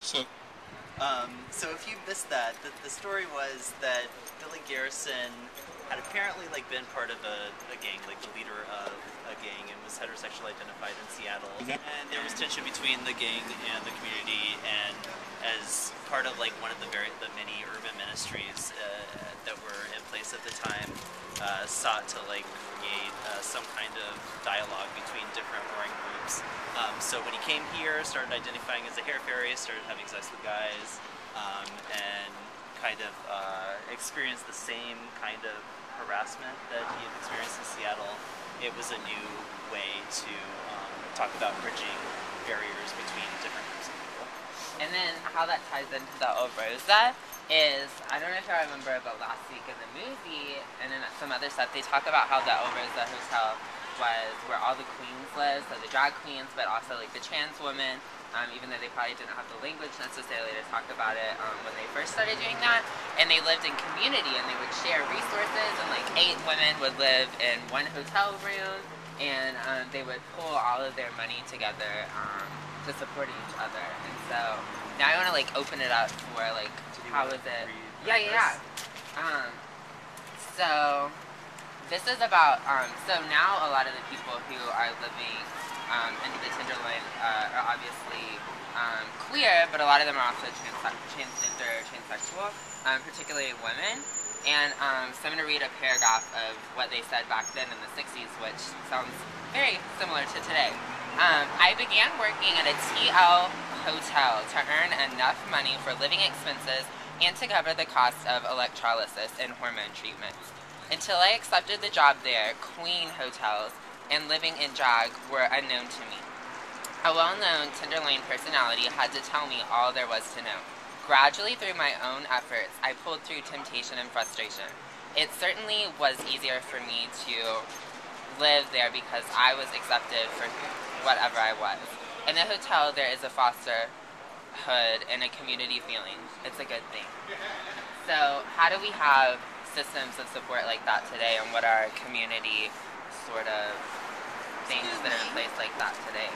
So, So if you missed that, the story was that Billy Garrison had apparently been part of a gang, like the leader of a gang, and was heterosexual identified in Seattle. yeah. And there was tension between the gang and the community, and as part of one of the many urban ministries that were in place at the time, sought to create some kind of dialogue between different warring groups. So when he came here, started identifying as a hair fairy, started having sex with guys, and kind of experienced the same kind of harassment that he had experienced in Seattle. It was a new way to talk about bridging barriers between different groups of people. And then how that ties into the old Rosa is, I don't know if you remember, but last week in the movie and in some other stuff, they talk about how the old Rosa Hotel was where all the queens lived, so the drag queens, but also the trans women, even though they probably didn't have the language necessarily to talk about it when they first started doing that. And they lived in community, and they would share resources, and 8 women would live in one hotel room, and they would pool all of their money together to support each other. And so now I want to open it up for how is it? Yeah. So this is about so now a lot of the people who are living in the Tenderloin are obviously queer, but a lot of them are also transgender, transsexual, particularly women. And so I'm going to read a paragraph of what they said back then in the 60s, which sounds very similar to today. I began working at a TL hotel to earn enough money for living expenses and to cover the cost of electrolysis and hormone treatments. Until I accepted the job there, queen hotels and living in drag were unknown to me. A well-known Tenderloin personality had to tell me all there was to know. Gradually, through my own efforts, I pulled through temptation and frustration. It certainly was easier for me to live there because I was accepted for whatever I was. In the hotel, there is a fosterhood and a community feeling. It's a good thing. So, how do we have systems of support like that today, and what are community sort of things that are in place like that today?